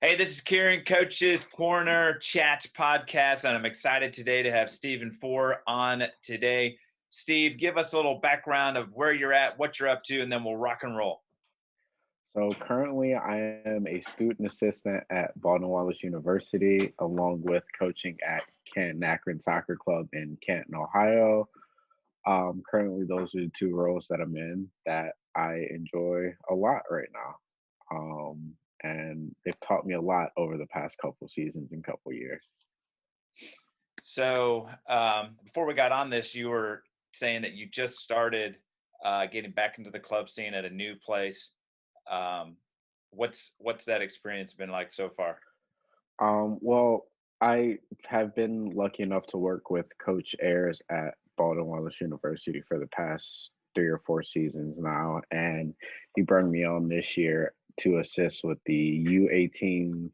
Hey, this is Kieran, Coach's Corner Chat podcast, and I'm excited today to have Steve and Fore on today. Steve, give us a little background of where you're at, what you're up to, and then we'll rock and roll. So currently, I am a student assistant at Baldwin Wallace University, along with coaching at Canton Akron Soccer Club in Canton, Ohio. Currently, those are the two roles that I'm in that I enjoy a lot right now. And they've taught me a lot over the past couple seasons and couple years. So, before we got on this, you were saying that you just started getting back into the club scene at a new place. Um, what's that experience been like so far? Well, I have been lucky enough to work with Coach Ayers at Baldwin Wallace University for the past 3 or 4 seasons now, and he brought me on this year to assist with the U18s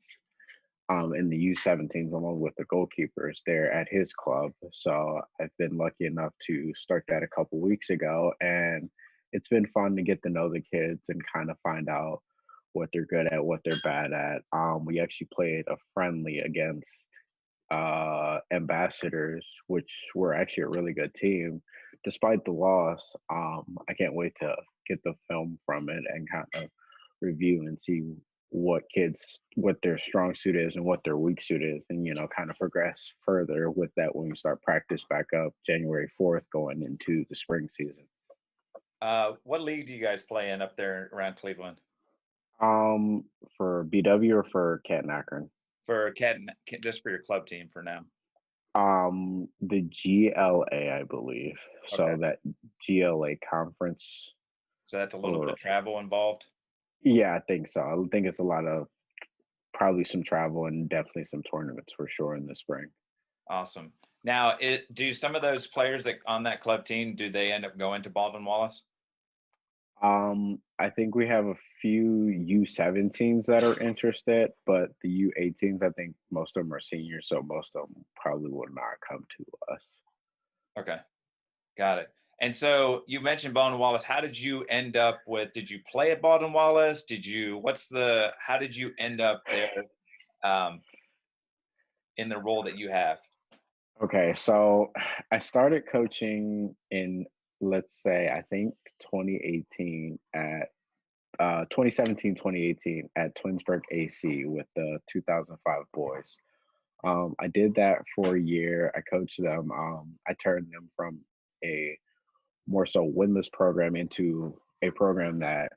and the U17s along with the goalkeepers there at his club. So I've been lucky enough to start that a couple weeks ago, and it's been fun to get to know the kids and kind of find out what they're good at, what they're bad at. We actually played a friendly against Ambassadors, which were actually a really good team, despite the loss. I can't wait to get the film from it and kind of review and see what their strong suit is and what their weak suit is, and kind of progress further with that when we start practice back up January 4th going into the spring season. What league do you guys play in up there around Cleveland? For BW or for Canton Akron? For just for your club team for now. The GLA, I believe. Okay. So that GLA conference. So that's a little bit of travel involved. Yeah, I think so. I think it's a lot of probably some travel and definitely some tournaments for sure in the spring. Awesome. Now, do some of those players that on that club team, do they end up going to Baldwin Wallace? I think we have a few U17s that are interested, but the U18s, I think most of them are seniors, so most of them probably will not come to us. Okay, got it. And so you mentioned Baldwin Wallace. How did you end up did you play at Baldwin Wallace? How did you end up there um, in the role that you have? Okay, so I started coaching in, let's say, I think 2018 at 2017, 2018 at Twinsburg AC with the 2005 boys. I did that for a year. I coached them. I turned them from a more so winless program into a program that,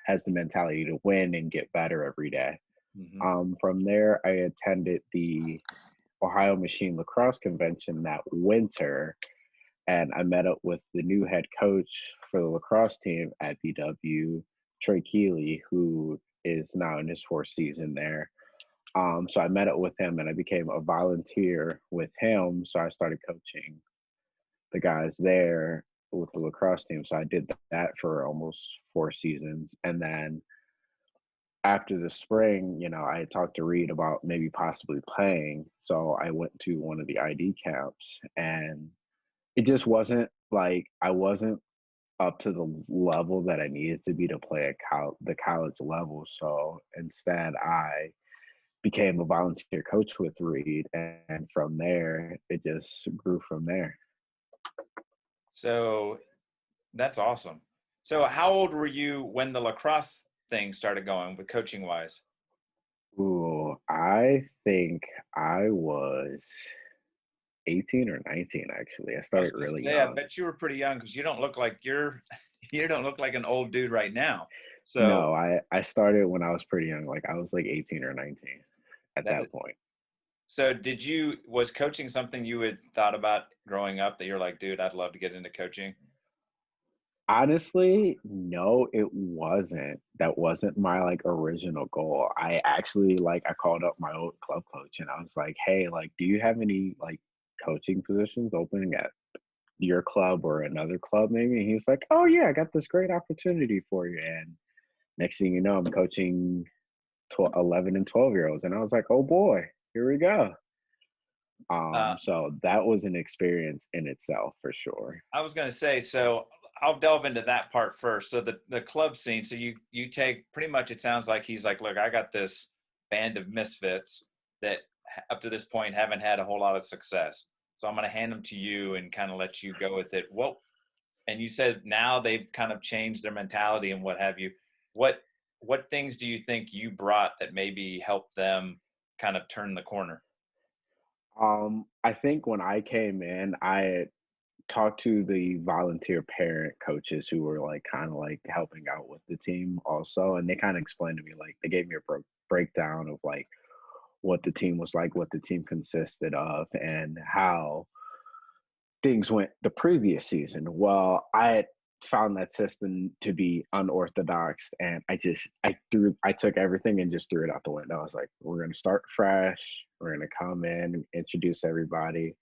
has the mentality to win and get better every day. From there, I attended the Ohio Machine Lacrosse Convention that winter, and I met up with the new head coach for the lacrosse team at BW, Troy Keeley, who is now in his 4th season there. So I met up with him and I became a volunteer with him. So I started coaching the guys there with the lacrosse team. So I did that for almost 4 seasons. And then after the spring, I had talked to Reed about maybe possibly playing. So I went to one of the ID camps, and it just wasn't like I wasn't up to the level that I needed to be to play at the college level. So instead, I became a volunteer coach with Reed, and from there, it just grew from there. So that's awesome. So how old were you when the lacrosse thing started going with coaching wise? Ooh, I think I was 18 or 19 actually. I I was started going to really say, I young. bet you were pretty young because you don't look like you don't look like an old dude right now. So No, I started when I was pretty young. Like I was like 18 or 19 at that is, that point. so was coaching something you had thought about growing up that you're like, dude, I'd love to get into coaching? Honestly, no, it wasn't. That wasn't my like original goal. I actually I called up my old club coach and I was like, "Hey, like do you have any like coaching positions opening at your club or another club maybe?" And he was like, "Oh yeah, I got this great opportunity for you." And next thing you know, I'm coaching 11 and 12-year-olds and I was like, "Oh boy, here we go." Uh, So that was an experience in itself for sure. I was going to say, so I'll delve into that part first. So the club scene. So you take pretty much. It sounds like he's like, look, I got this band of misfits that up to this point haven't had a whole lot of success. So I'm going to hand them to you and kind of let you go with it. What and you said now they've kind of changed their mentality and what have you. What what things do you think you brought that maybe helped them kind of turn the corner? I think when I came in, I talked to the volunteer parent coaches who were like kind of like helping out with the team also, and they kind of explained to me like they gave me a breakdown of like what the team was like, what the team consisted of, and how things went the previous season. Well, I had found that system to be unorthodox, and I took everything and just threw it out the window. I was like, we're gonna start fresh, we're gonna come in, introduce everybody,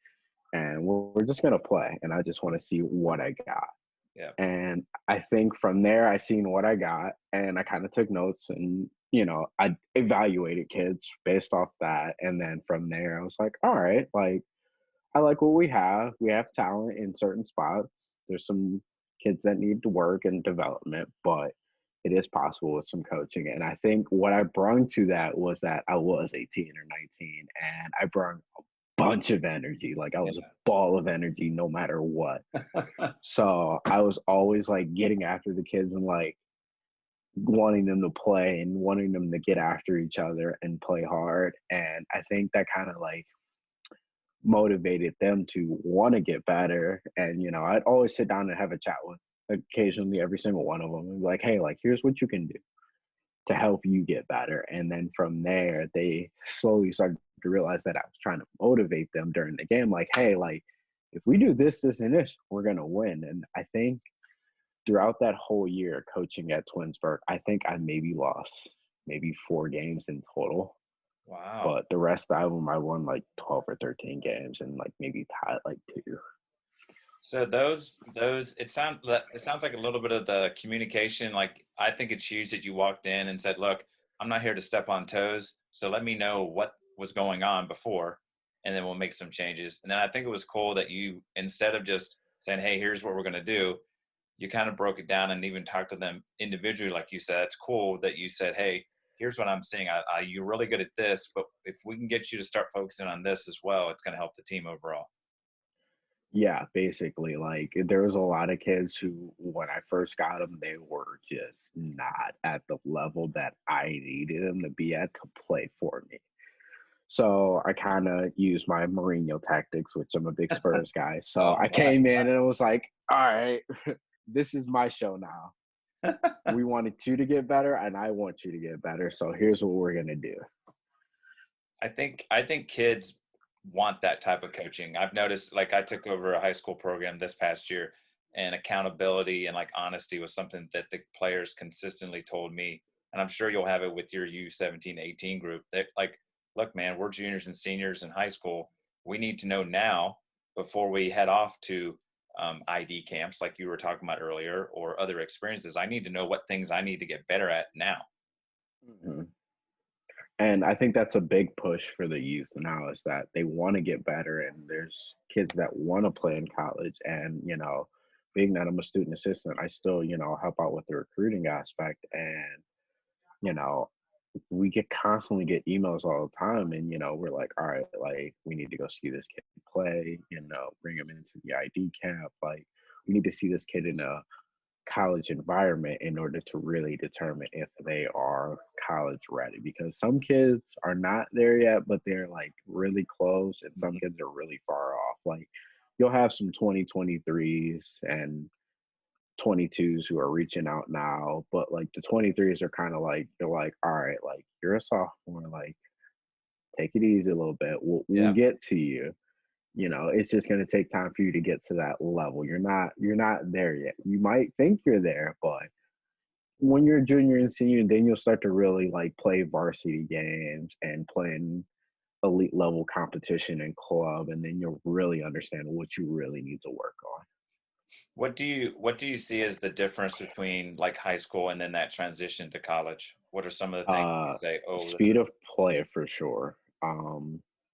and we're just gonna play. And I just want to see what I got. Yeah. And I think from there, I seen what I got, and I kind of took notes, and I evaluated kids based off that. And then from there, I was like, all right, like I like what we have. We have talent in certain spots. There's some kids that need to work and development, but it is possible with some coaching. And I think what I brought to that was that I was 18 or 19, and I brought a bunch of energy. Like I was a ball of energy no matter what. Yeah. So I was always like getting after the kids and like wanting them to play and wanting them to get after each other and play hard. And I think that kind of like motivated them to want to get better. And I'd always sit down and have a chat with occasionally every single one of them and be like, hey, like here's what you can do to help you get better. And then from there they slowly started to realize that I was trying to motivate them during the game, like, hey, like if we do this and this, we're gonna win. And I think throughout that whole year coaching at Twinsburg, I think I maybe lost maybe 4 games in total, Wow. but the rest of them I won like 12 or 13 games and like maybe tied like two. So those it sounds like a little bit of the communication. Like I think it's huge that you walked in and said, "Look, I'm not here to step on toes, so let me know what was going on before, and then we'll make some changes." And then I think it was cool that you, instead of just saying, "Hey, here's what we're going to do," you kind of broke it down and even talked to them individually. Like you said, it's cool that you said, "Hey, here's what I'm seeing. You're really good at this, but if we can get you to start focusing on this as well, it's going to help the team overall." Yeah, basically, like there was a lot of kids who, when I first got them, they were just not at the level that I needed them to be at to play for me. So I kind of used my Mourinho tactics, which I'm a big Spurs guy. So Oh, I came in and it was like, all right, this is my show now. We wanted you to get better, and I want you to get better. So here's what we're gonna do. I think kids want that type of coaching. I've noticed, like I took over a high school program this past year, and accountability and like honesty was something that the players consistently told me. And I'm sure you'll have it with your U17, 18 group. That like, look, man, we're juniors and seniors in high school. We need to know now before we head off to ID camps, like you were talking about earlier, or other experiences. I need to know what things I need to get better at now. Mhm. And I think that's a big push for the youth now is that they want to get better, and there's kids that want to play in college. And being that I'm a student assistant, I still help out with the recruiting aspect. And you know we constantly get emails all the time, and we're like, all right, like we need to go see this kid play, bring him into the ID camp, like we need to see this kid in a college environment in order to really determine if they are college ready, because some kids are not there yet but they're like really close, and some kids are really far off. Like you'll have some 2023s and 22s who are reaching out now, but like the 23s are kind of like, they're like, all right, like you're a sophomore, like take it easy a little bit, we'll Yeah. get to you. It's just going to take time for you to get to that level. You're not there yet. You might think you're there, but when you're a junior and senior, then you'll start to really like play varsity games and playing elite level competition and club, and then you'll really understand what you really need to work What do you see as the difference between like high school and then that transition to college? What are some of the things on. you say, oh, Speed of play for sure.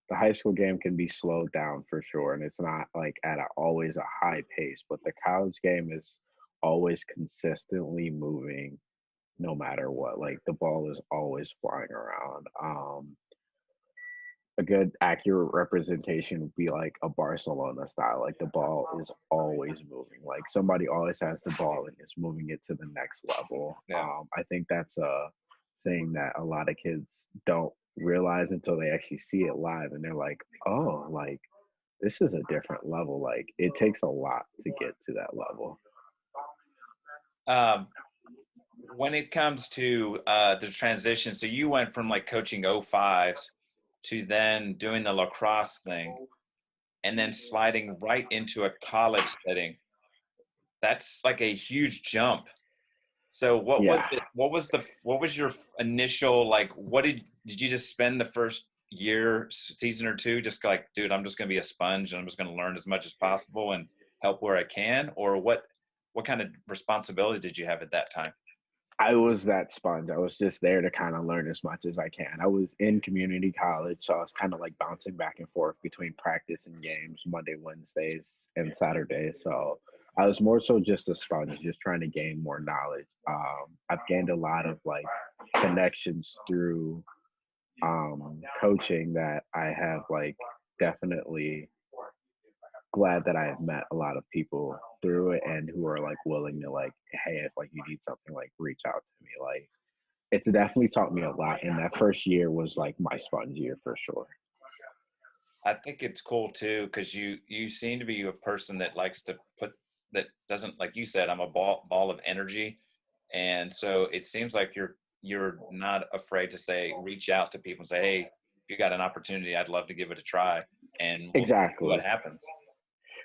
The high school game can be slowed down for sure, and it's not like at always a high pace, but the college game is always consistently moving no matter what. Like the ball is always flying around. A good accurate representation would be like a Barcelona style. Like the ball is always moving. Like somebody always has the ball and is moving it to the next level. Yeah. I think that's a thing that a lot of kids don't realize until they actually see it live, and they're like, "Oh, like this is a different level." Like it takes a lot to get to that level. Um, when it comes to the transition, so you went from like coaching 05s to then doing the lacrosse thing and then sliding right into a college setting. That's like a huge jump. So what was Yeah, it? What was your initial like? What did you just spend the first year, season or two, just like, dude, I'm just gonna be a sponge and I'm just gonna learn as much as possible and help where I can, or what kind of responsibility did you have at that time? I was that sponge. I was just there to kind of learn as much as I can. I was in community college, so I was kind of like bouncing back and forth between practice and games Monday, Wednesdays, and Saturdays. So I was more so just a sponge, just trying to gain more knowledge. I've gained a lot of like connections through coaching that I have like definitely glad that I have met a lot of people through it and who are like willing to like, hey, if like you need something, like reach out to me. Like it's definitely taught me a lot. And that first year was like my sponge year for sure. I think it's cool too because you seem to be a person that likes to put that doesn't like you said I'm a ball of energy, and so it seems like you're not afraid to say reach out to people and say hey, if you got an opportunity I'd love to give it a try and we'll see what Exactly. happens.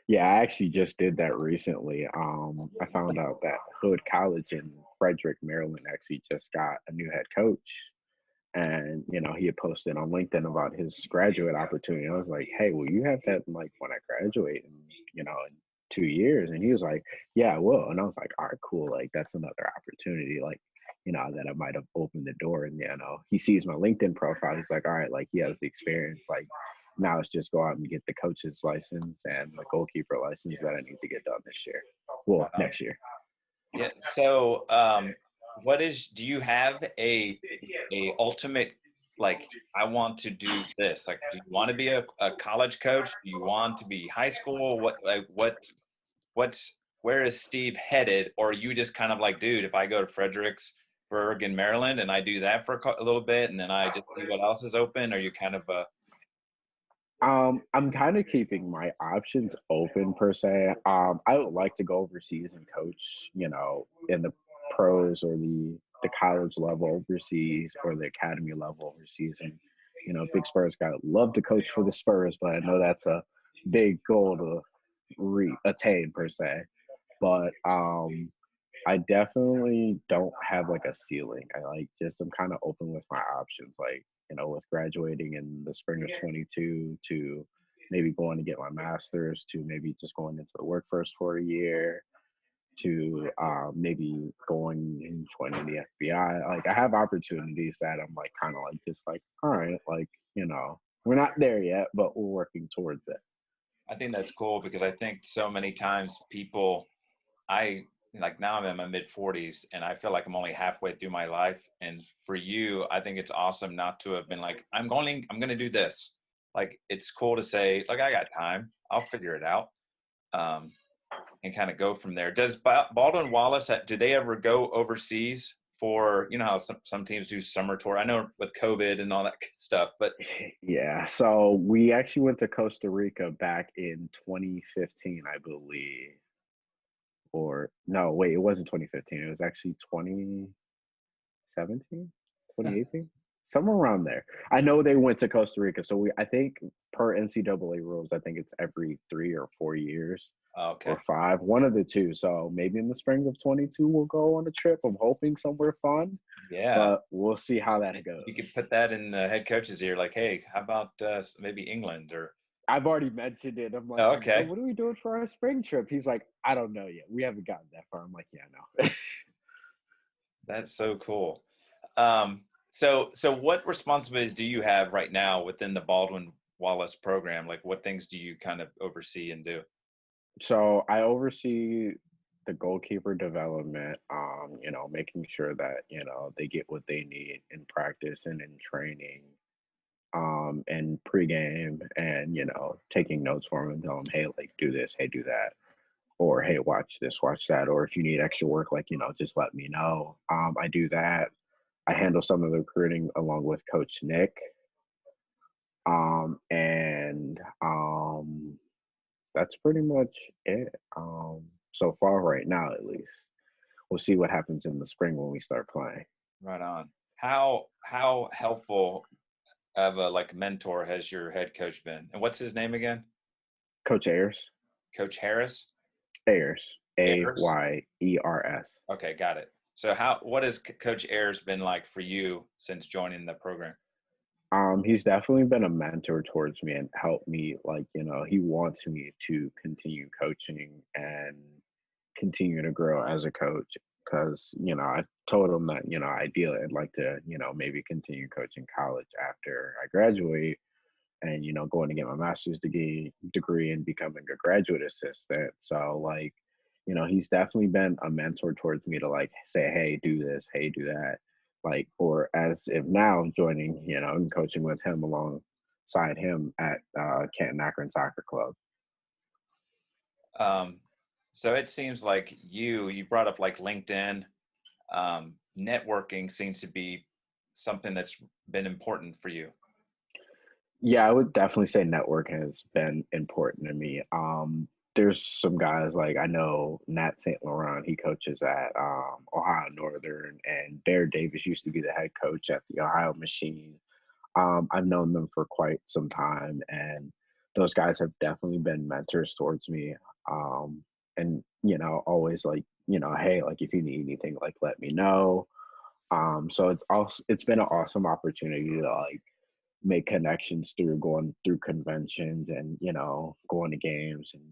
Yeah, I actually just did that recently. I found out that Hood College in Frederick, Maryland actually just got a new head coach. And, he had posted on LinkedIn about his graduate opportunity. I was like, hey, will you have that like when I graduate in 2 years? And he was like, yeah, I will. And I was like, all right, cool. Like that's another opportunity, like, that I might have opened the door. And he sees my LinkedIn profile. He's like, all right, like he has the experience. Like now it's just go out and get the coach's license and the goalkeeper license that I need to get done this year. Well, Wow. next year. Yeah. So, do you have a ultimate like I want to do this? Like, do you want to be a college coach? Do you want to be high school? Where is Steve headed? Or are you just kind of like, dude, if I go to Fredericksburg in Maryland and I do that for a little bit and then I just see what else is open? Are you kind of I'm kind of keeping my options open per se. I would like to go overseas and coach, in the pros or the college level overseas or the academy level overseas. And big Spurs guy would love to coach for the Spurs, but I know that's a big goal to attain per se. But I definitely don't have like a ceiling. I like just I'm kind of open with my options. Like, with graduating in the spring of 22 to maybe going to get my master's to maybe just going into the workforce for a year to maybe going and joining the FBI. Like I have opportunities that I'm like kind of like just like, all right, like, we're not there yet, but we're working towards it. I think that's cool because I think so many times people I like now I'm in my mid 40s and I feel like I'm only halfway through my life. And for you, I think it's awesome not to have been like, I'm going to do this. Like, it's cool to say, like, I got time. I'll figure it out. Um, and kind of go from there. Does Baldwin Wallace, do they ever go overseas for, you know, how some teams do summer tour? I know with COVID and all that stuff, but Yeah, so we actually went to Costa Rica back in 2015, I believe. Or no, wait, it wasn't 2015. It was actually 2017, 2018, somewhere around there. I know they went to Costa Rica. So I think per NCAA rules, I think it's every 3 or 4 years okay. or five, one of the two. So maybe in the spring of 22, we'll go on a trip. I'm hoping somewhere fun, Yeah. but we'll see how that You could goes. put that in the head coach's ear, like, hey, how about maybe England or, I've already mentioned it. I'm like, oh, so okay. what are we doing for our spring trip? He's like, I don't know yet. We haven't gotten that far. I'm like, yeah, no. That's so cool. So what responsibilities do you have right now within the Baldwin Wallace program? Like what things do you kind of oversee and do? So I oversee the goalkeeper development, making sure that, they get what they need in practice and in training, and pregame, and, taking notes for them and tell them, hey, like, do this, hey, do that, or hey, watch this, watch that, or if you need extra work, like, just let me know. I do that. I handle some of the recruiting along with Coach Nick. And That's pretty much it. So far right now, at least. We'll see what happens in the spring when we start playing. Right on. How helpful of a like mentor has your head coach been? And what's his name again? Coach Ayers, Coach Harris? Ayers, Ayers? Ayers. Okay, got it. So what has Coach Ayers been like for you since joining the program? He's definitely been a mentor towards me and helped me. Like, he wants me to continue coaching and continue to grow as a coach. Because, I told him that, ideally I'd like to, maybe continue coaching college after I graduate and, going to get my master's degree and becoming a graduate assistant. So like, he's definitely been a mentor towards me to like say, hey, do this, hey, do that. Like, or as if now joining, and coaching with him alongside him at Canton Akron Soccer Club. Um, so it seems like you brought up like LinkedIn. Networking seems to be something that's been important for you. Yeah, I would definitely say networking has been important to me. There's some guys like I know Nat St. Laurent, he coaches at Ohio Northern, and Bear Davis used to be the head coach at the Ohio Machine. I've known them for quite some time, and those guys have definitely been mentors towards me. And always like, hey, like if you need anything, like let me know. So it's been an awesome opportunity to like make connections through going through conventions and going to games and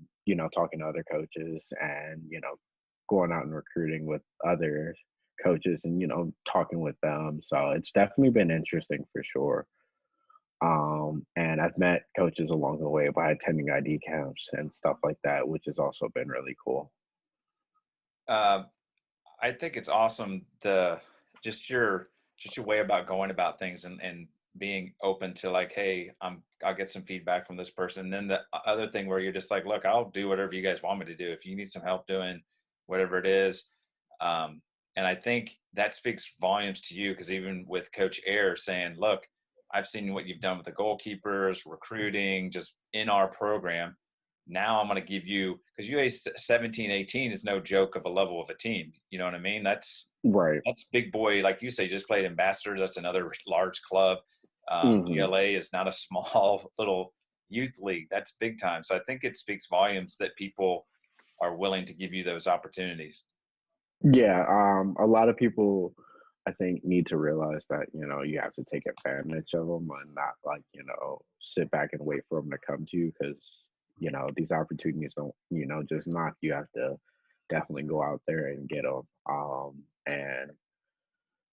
talking to other coaches and going out and recruiting with other coaches and talking with them. So it's definitely been interesting for sure. And I've met coaches along the way by attending ID camps and stuff like that, which has also been really cool. Uh, I think it's awesome just your just your way about going about things and being open to like, hey, I'll get some feedback from this person. And then the other thing where you're just like, look, I'll do whatever you guys want me to do. If you need some help doing whatever it is. And I think that speaks volumes to you because even with Coach Air saying, look, I've seen what you've done with the goalkeepers, recruiting, just in our program. Now I'm going to give you, because UA 17, 18 is no joke of a level of a team. You know what I mean? Right. That's big boy. Like you say, just played Ambassadors. That's another large club. Hmm. GLA is not a small little youth league. That's big time. So I think it speaks volumes that people are willing to give you those opportunities. Yeah. A lot of people, I think, need to realize that you have to take advantage of them and not like sit back and wait for them to come to you because these opportunities don't just knock. You have to definitely go out there and get them. And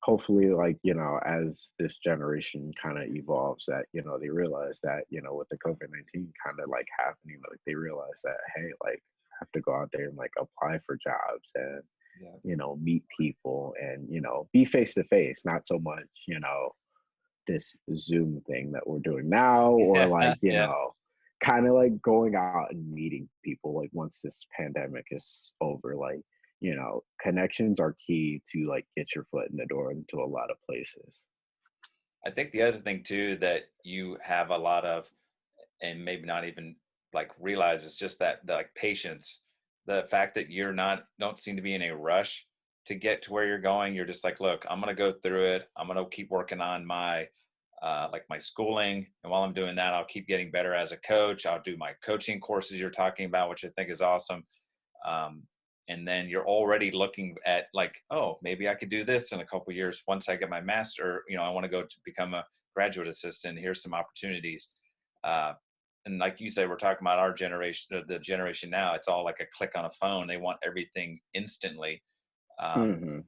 hopefully, like as this generation kind of evolves, that they realize that with the COVID-19 kind of like happening, like they realize that hey, like I have to go out there and like apply for jobs and Yeah. meet people and be face to face, not so much this Zoom thing that we're doing now, or like Yeah. kind of like going out and meeting people like once this pandemic is over, like connections are key to like get your foot in the door into a lot of places. I think the other thing too that you have a lot of, and maybe not even like realize, is just that the, like patience, the fact that you're not don't seem to be in a rush to get to where you're going. You're just like, look, I'm gonna go through it. I'm gonna keep working on my like my schooling, and while I'm doing that, I'll keep getting better as a coach. I'll do my coaching courses you're talking about, which I think is awesome. um, and then you're already looking at like, oh, maybe I could do this in a couple of years once I get my master. I want to go to become a graduate assistant. Here's some opportunities. uh, and like you say, we're talking about our generation, the generation now, it's all like a click on a phone. They want everything instantly. um, Hmm.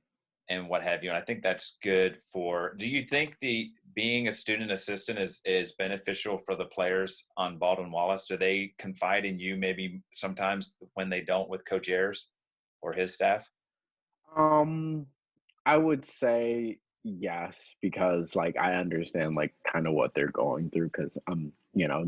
and what have you. And I think that's good for, do you think the being a student assistant is beneficial for the players on Baldwin Wallace? Do they confide in you maybe sometimes when they don't with Coach Ayers? or his staff? Um, I would say yes, because like I understand like kind of what they're going through because I'm,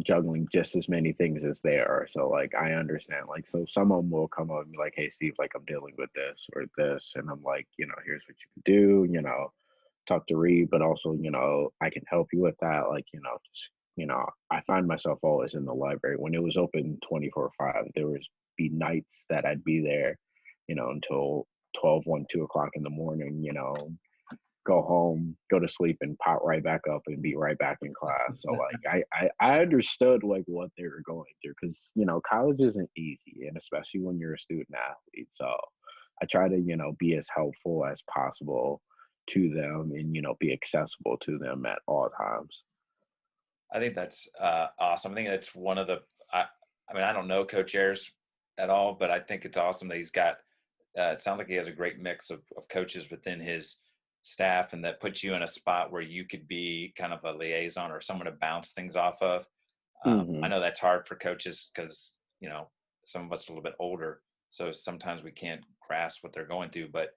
juggling just as many things as they are. So like I understand. Like so some of them will come up and be like, "Hey Steve, like I'm dealing with this or this," and I'm like, here's what you can do, talk to Reed, but also, I can help you with that. Like, just, I find myself always in the library. When it was open 24/5, there was be nights that I'd be there, until 12, 1, 2 o'clock in the morning, go home, go to sleep and pop right back up and be right back in class. So like I understood like what they were going through because college isn't easy and especially when you're a student athlete. So I try to, be as helpful as possible to them and, be accessible to them at all times. I think that's awesome. I think that's one of the. I mean, I don't know Coach Ayers at all, but I think it's awesome that he's got. It sounds like he has a great mix of coaches within his staff, and that puts you in a spot where you could be kind of a liaison or someone to bounce things off of. I Hmm. know that's hard for coaches because some of us are a little bit older, so sometimes we can't grasp what they're going through. But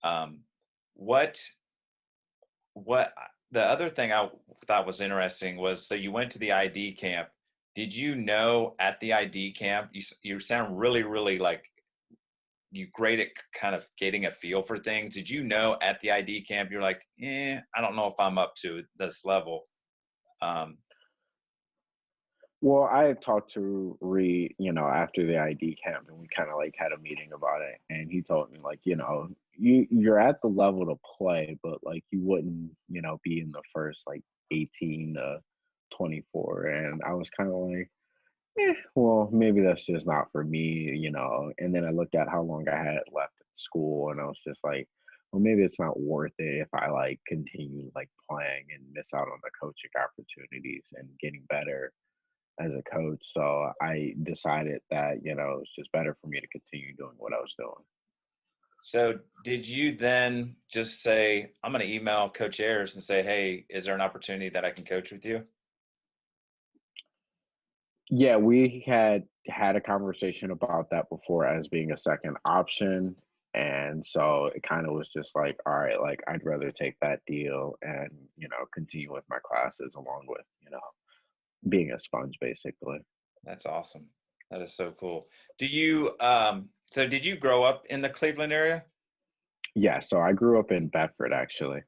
um, what what the other thing I thought was interesting was so you went to the ID camp. Did you know at the ID camp you sound really like you great at kind of getting a feel for things. Did you know at the ID camp you're like, I don't know if I'm up to this level? Um, Well, I had talked to Reed, after the ID camp, and we kind of like had a meeting about it. And he told me like, you're at the level to play, but like you wouldn't, be in the first like 18 to 24. And I was kind of like, well, maybe that's just not for me. And then I looked at how long I had left at school, and I was just like, well, maybe it's not worth it if I like continue like playing and miss out on the coaching opportunities and getting better as a coach. So I decided that, it's just better for me to continue doing what I was doing. so did you then just say, I'm going to email Coach Ayers and say, hey, is there an opportunity that I can coach with you? Yeah, we had a conversation about that before as being a second option. And so it kind of was just like, all right, like I'd rather take that deal and, continue with my classes along with, being a sponge basically. That's awesome. That is so cool. Do you, so did you grow up in the Cleveland area? Yeah, so I grew up in Bedford actually,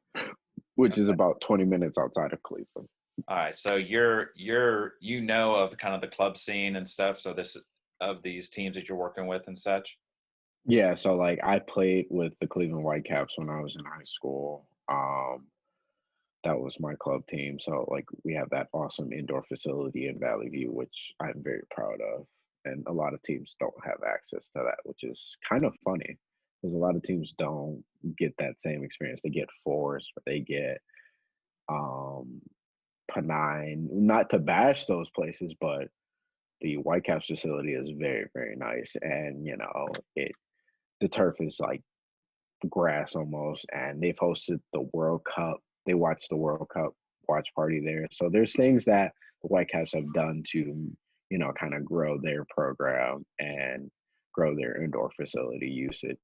which is about 20 minutes outside of Cleveland. All right, so you're of kind of the club scene and stuff. So this of these teams that you're working with and such. Yeah, so like I played with the Cleveland Whitecaps when I was in high school. That was my club team. So like we have that awesome indoor facility in Valley View, which I'm very proud of. And a lot of teams don't have access to that, which is kind of funny because a lot of teams don't get that same experience. They get Force, but they get um Panine. Not to bash those places, but the Whitecaps facility is very, very nice. And the turf is like grass almost, and they've hosted the World Cup. They watched the World Cup watch party there. So there's things that the Whitecaps have done to, kind of grow their program and grow their indoor facility usage.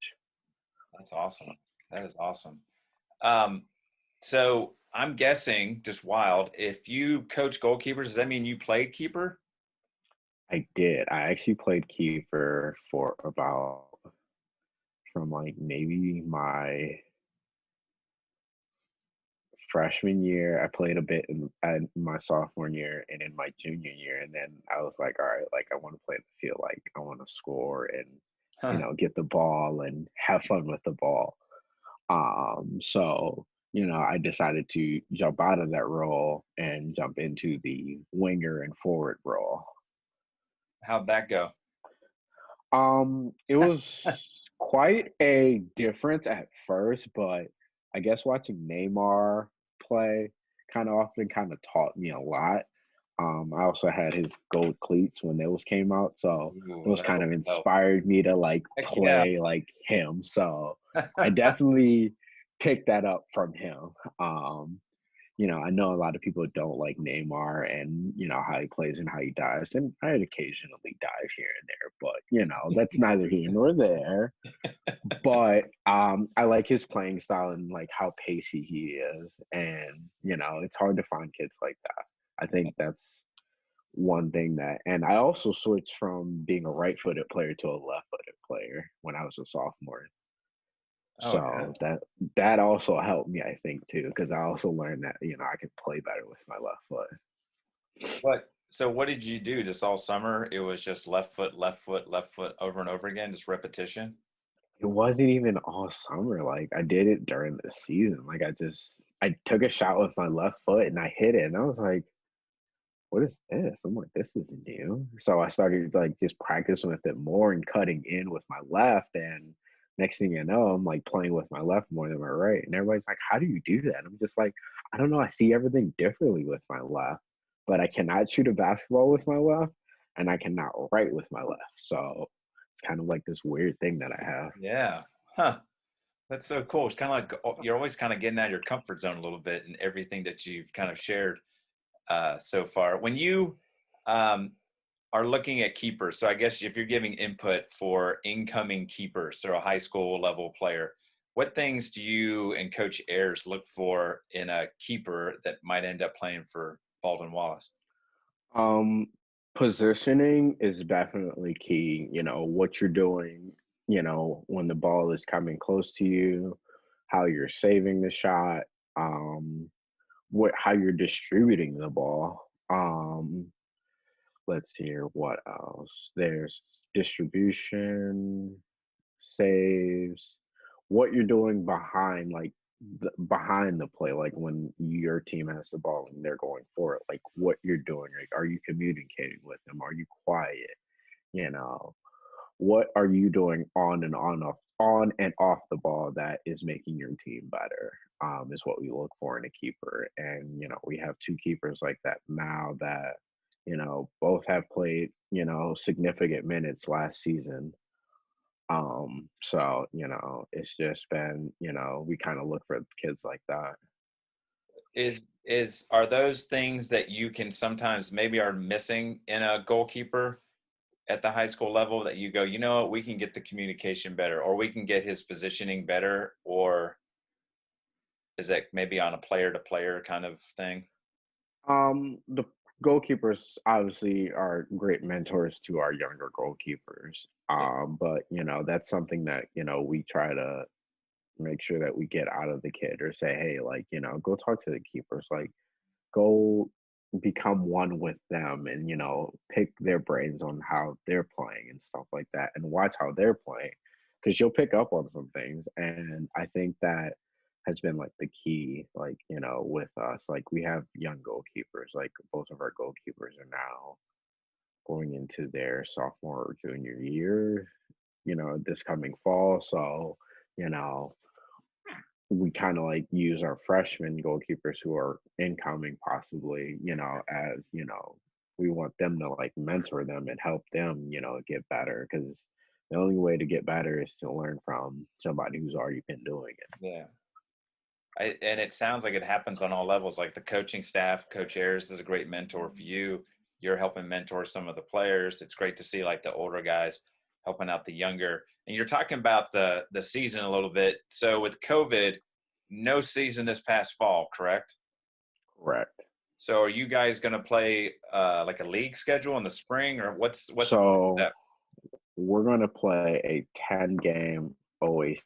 That's awesome. That is awesome. Um, so I'm guessing, just wild, if you coach goalkeepers, does that mean you played keeper? I did. I actually played keeper for about from like maybe my freshman year. I played a bit in my sophomore year and in my junior year, and then I was like, all right, like I want to play the field, like I want to score and get the ball and have fun with the ball. So I decided to jump out of that role and jump into the winger and forward role. How'd that go? It was quite a difference at first, but I guess watching Neymar play kind of often kind of taught me a lot. I also had his gold cleats when those came out, so Ooh, those kind that'll of help. inspired me to like Heck yeah. play like him. So I definitely picked that up from him. I know a lot of people don't like Neymar and how he plays and how he dives, and I'd occasionally dive here and there, but that's neither here nor there. But I like his playing style and like how pacey he is, and it's hard to find kids like that. I think that's one thing that, and I also switched from being a right-footed player to a left-footed player when I was a sophomore. Oh, yeah. So that also helped me, I think, too, because I also learned that I could play better with my left foot. So what did you do just all summer? It was just left foot, left foot, left foot over and over again, just repetition? It wasn't even all summer. Like I did it during the season. Like I took a shot with my left foot and I hit it, and I was like, what is this? I'm like, this is new. So I started like just practicing with it more and cutting in with my left. And next thing you know, I'm like playing with my left more than my right. And everybody's like, how do you do that? I'm just like, I don't know. I see everything differently with my left, but I cannot shoot a basketball with my left and I cannot write with my left. So it's kind of like this weird thing that I have. Yeah. Huh. That's so cool. It's kind of like you're always kind of getting out of your comfort zone a little bit and everything that you've kind of shared so far. When you um, are looking at keepers, so I guess if you're giving input for incoming keepers, so a high school level player, what things do you and Coach Ayers look for in a keeper that might end up playing for Baldwin Wallace? Um, Positioning is definitely key. What you're doing, when the ball is coming close to you, how you're saving the shot, um, how you're distributing the ball. Let's see here, what else? There's distribution, saves, what you're doing behind, like behind the play, like when your team has the ball and they're going for it, like what you're doing. Like, are you communicating with them? Are you quiet? You know, what are you doing on and off the ball that is making your team better? Is what we look for in a keeper. And we have two keepers like that now that both have played significant minutes last season. So, it's just been, we kind of look for kids like that. Is are those things that you can sometimes maybe are missing in a goalkeeper at the high school level that you go, you know what, we can get the communication better or we can get his positioning better, or is that maybe on a player to player kind of thing? The goalkeepers obviously are great mentors to our younger goalkeepers. Yeah. But that's something that, we try to make sure that we get out of the kid or say, hey, like, go talk to the keepers. Like, go become one with them and pick their brains on how they're playing and stuff like that and watch how they're playing because you'll pick up on some things. And I think that has been like the key, like with us, like we have young goalkeepers, like both of our goalkeepers are now going into their sophomore or junior year, this coming fall. So you know we kind of like use our freshman goalkeepers who are incoming possibly, as, we want them to like mentor them and help them, get better because the only way to get better is to learn from somebody who's already been doing it. Yeah. And it sounds like it happens on all levels. Like the coaching staff, Coach Ayers is a great mentor for you. You're helping mentor some of the players. It's great to see like the older guys helping out the younger. And you're talking about the season a little bit. So with COVID, no season this past fall, correct? Correct. So are you guys going to play like a league schedule in the spring, or what's the next So step? we're going to play a 10-game OAC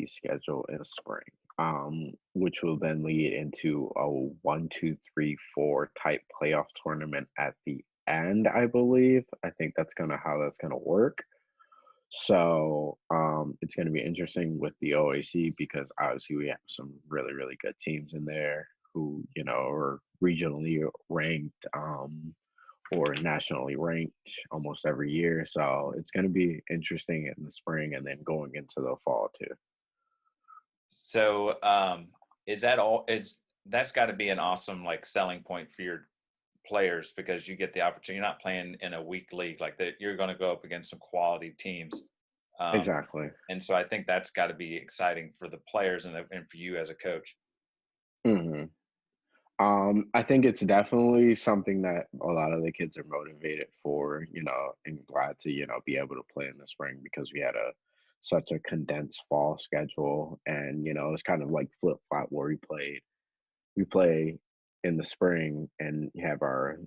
schedule in the spring, which will then lead into a 1, 2, 3, 4 type playoff tournament at the end, I believe. I think that's kind of how that's going to work. So it's going to be interesting with the OAC because obviously we have some really, really good teams in there who, are regionally ranked or nationally ranked almost every year. So it's going to be interesting in the spring and then going into the fall too. So is that all? Is that's got to be an awesome like selling point for your players because you get the opportunity. You're not playing in a weak league like that. You're going to go up against some quality teams, um, Exactly. and so I think that's got to be exciting for the players and for you as a coach. hmm I think it's definitely something that a lot of the kids are motivated for, and glad to, be able to play in the spring because we had a such a condensed fall schedule, and it's kind of like flip flop where we play in the spring and have our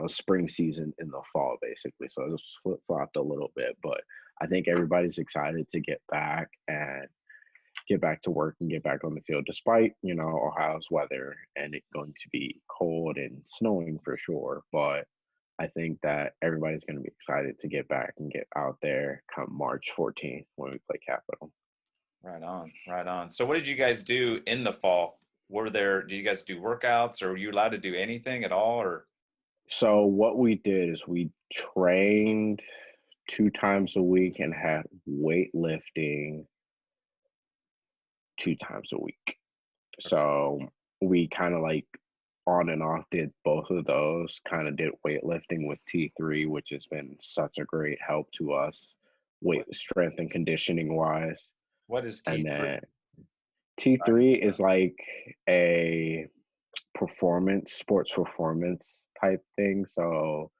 spring season in the fall basically. So it's flip flopped a little bit, but I think everybody's excited to get back to work and get back on the field, despite Ohio's weather and it going to be cold and snowing for sure. But I think that everybody's going to be excited to get back and get out there come March 14th when we play Capital. Right on, right on. So what did you guys do in the fall? Did you guys do workouts, or were you allowed to do anything at all, or? So what we did is we trained 2 times a week and had weightlifting 2 times a week. So we kind of like on and off did both of those, kind of did weightlifting with T3, which has been such a great help to us, weight What is strength and conditioning wise. what is And T3? then Sorry. T3 is like a sports performance type thing. So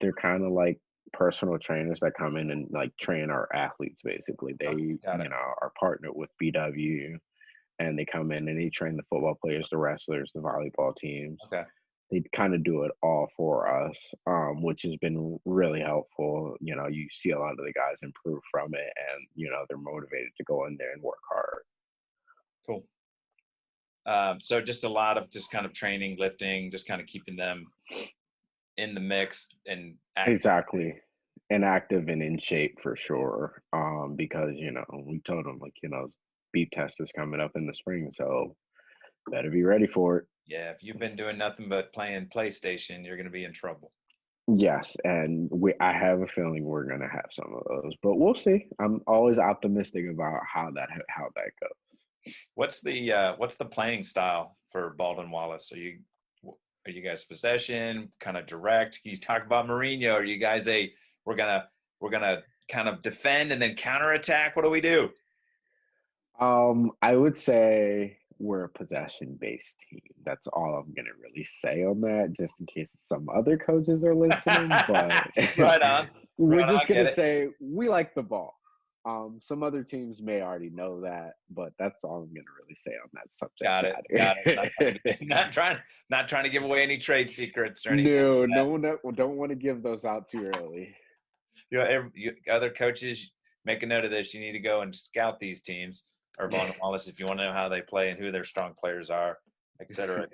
they're kind of like personal trainers that come in and like train our athletes basically. They, Okay, got it. are partnered with BW, and they come in and they train the football players, the wrestlers, the volleyball teams. Okay, They kind of do it all for us, which has been really helpful. You see a lot of the guys improve from it, and they're motivated to go in there and work hard. cool. So just a lot of just kind of training, lifting, just kind of keeping them in the mix and active. Exactly. And active and in shape for sure. Because we told them like beep test is coming up in the spring, so better be ready for it. Yeah, if you've been doing nothing but playing PlayStation, you're going to be in trouble. Yes, and I have a feeling we're gonna have some of those, but we'll see. I'm always optimistic about how that goes. What's the playing style for Baldwin Wallace? Are you guys possession, kind of direct? Can you talk about Mourinho? Are you guys we're gonna we're gonna kind of defend and then counterattack? What do we do? I would say we're a possession-based team. That's all I'm gonna really say on that, just in case some other coaches are listening. But Right on, we're right just on. gonna Get it? say we like the ball. Some other teams may already know that, but that's all I'm gonna really say on that subject Got it. Got it. Not trying to matter. not trying to give away any trade secrets or anything No, like no one don't want to give those out too early. that. Other coaches, make a note of this. You need to go and scout these teams or Baldwin Wallace if you want to know how they play and who their strong players are, et cetera,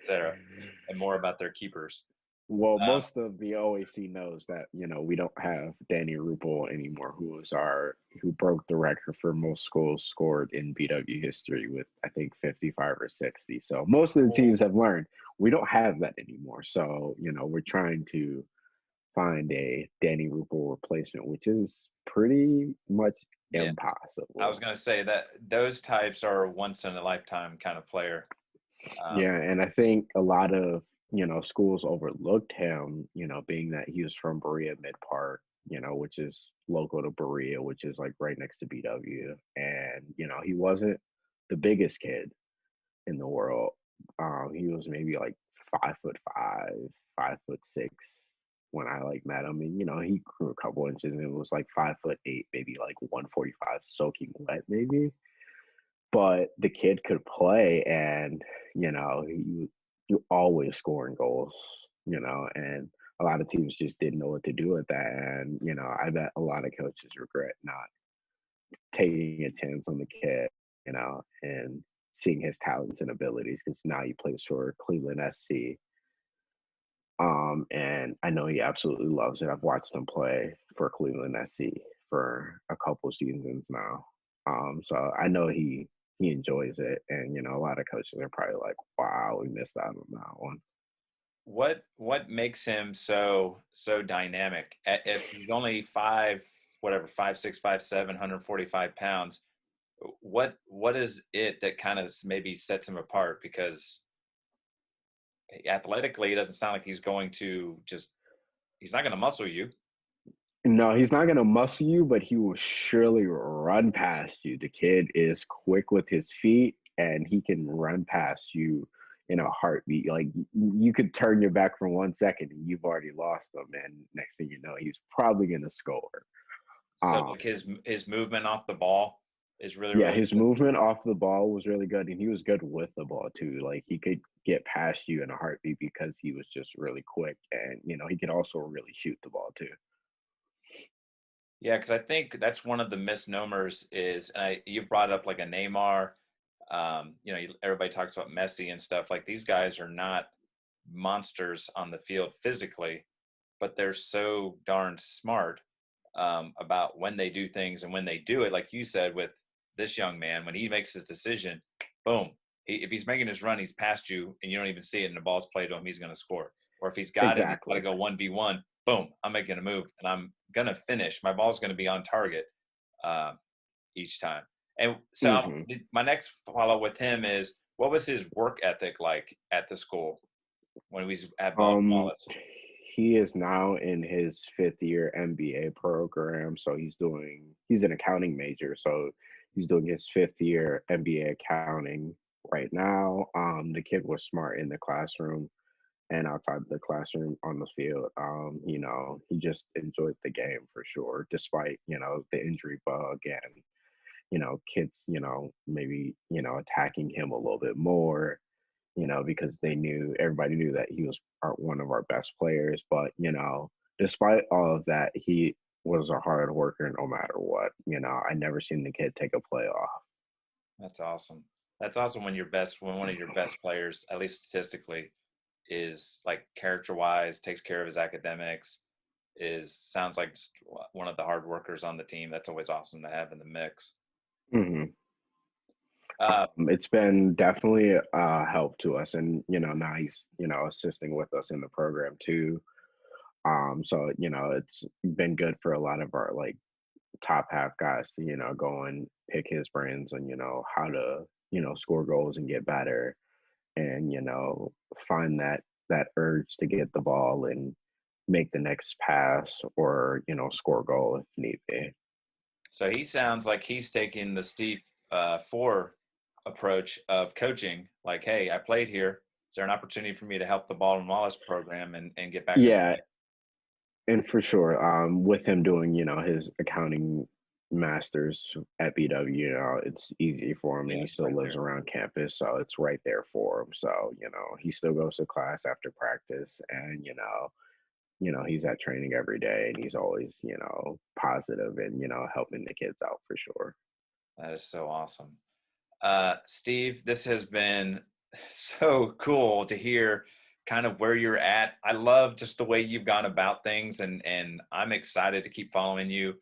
and more about their keepers. Well, Um, most of the OAC knows that we don't have Danny Rupel anymore, who broke the record for most goals scored in BW history with I think 55 or 60. So most of the teams have learned we don't have that anymore. So we're trying to find a Danny Rupel replacement, which is pretty much yeah, I was impossible. going to say that those types are a once in a lifetime kind of player. Um, Yeah, and I think a lot of, schools overlooked him, being that he was from Berea Mid Park, which is local to Berea, which is like right next to BW. And, he wasn't the biggest kid in the world. He was maybe like 5'5", 5'6" when I like met him. And, he grew a couple inches and it was like 5'8", maybe like 145 soaking wet, maybe. But the kid could play, and you always scoring goals, and a lot of teams just didn't know what to do with that. And I bet a lot of coaches regret not taking a chance on the kid, and seeing his talents and abilities, because now he plays for Cleveland SC. And I know he absolutely loves it. I've watched him play for Cleveland SC for a couple seasons now. So I know he enjoys it, and a lot of coaches are probably like, "Wow, we missed out on that one." what makes him so dynamic? If he's only whatever, 5'6", 5'7", 145 pounds, what is it that kind of maybe sets him apart? Because athletically, it doesn't sound like he's not going to muscle you. No, he's not gonna muscle you, but he will surely run past you. The kid is quick with his feet, and he can run past you in a heartbeat. Like you could turn your back for 1 second, and you've already lost him. And next thing you know, he's probably gonna score. So Um, like his movement off the ball. is really, Yeah, really his good. movement off the ball was really good, and he was good with the ball too. Like he could get past you in a heartbeat because he was just really quick, and he could also really shoot the ball too. Yeah, because I think that's one of the misnomers is, and you brought up like a Neymar. Everybody talks about Messi and stuff. Like these guys are not monsters on the field physically, but they're so darn smart about when they do things and when they do it. Like you said with this young man, when he makes his decision, boom. If he's making his run, he's past you and you don't even see it and the ball's played to him, he's going to score. Or if he's got it, he's got to Exactly. go 1v1, boom, I'm making a move and I'm going to finish. My ball's going to be on target uh, each time. And so Hmm. my next follow with him is what was his work ethic like at the school when we at Baldwin Um, Wallace? he is now in his fifth year MBA program, so he's an accounting major, so he's doing his fifth year MBA accounting right now. The kid was smart in the classroom and outside the classroom on the field. He just enjoyed the game for sure, despite the injury bug and kids maybe attacking him a little bit more because everybody knew that he was one of our best players. But, despite all of that, he was a hard worker no matter what. I never seen the kid take a play off. That's awesome. That's awesome when one of your best players, at least statistically, is like character wise, takes care of his academics, is sounds like just one of the hard workers on the team. That's always awesome to have in the mix. Hmm. Uh, It's been definitely a help to us, and now he's assisting with us in the program too. So it's been good for a lot of our like top half guys to go and pick his brains on how to score goals and get better, and find that urge to get the ball and make the next pass or score a goal if need be. so he sounds like he's taking the Steve Fore approach of coaching. Like, hey, I played here. Is there an opportunity for me to help the Baldwin Wallace program and get back in the Yeah, game? and for sure, with him doing his accounting masters at BW, it's easy for him, and Yeah, he it's still right lives there. around campus, so it's right there for him. So he still goes to class after practice, and he's at training every day, and he's always positive and helping the kids out for sure. That is so awesome. Steve, this has been so cool to hear kind of where you're at. I love just the way you've gone about things, and I'm excited to keep following you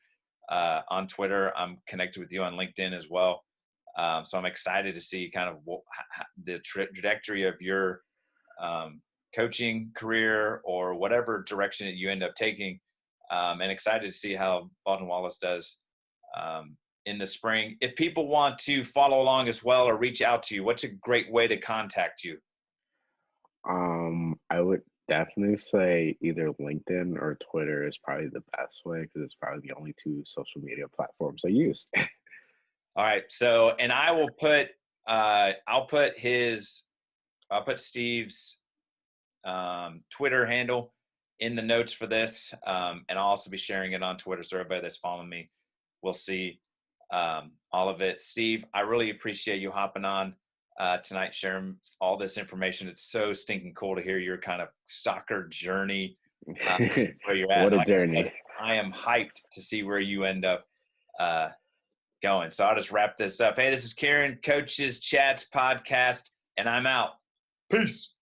on Twitter. I'm connected with you on LinkedIn as well. So I'm excited to see kind of the trajectory of your um, coaching career or whatever direction that you end up taking, and excited to see how Baldwin Wallace does um, in the spring. If people want to follow along as well or reach out to you, what's a great way to contact you? I would definitely say either LinkedIn or Twitter is probably the best way because it's probably the only two social media platforms I use. All right. So, and I'll put Steve's Twitter handle in the notes for this, and I'll also be sharing it on Twitter so everybody that's following me will see all of it. Steve, I really appreciate you hopping on tonight, sharing all this information. It's so stinking cool to hear your kind of soccer journey, where you're at. What And a like I said, journey. I am hyped to see where you end up uh, going. So I'll just wrap this up. Hey, this is Kieran, Coaches Chats Podcast, and I'm out. Peace.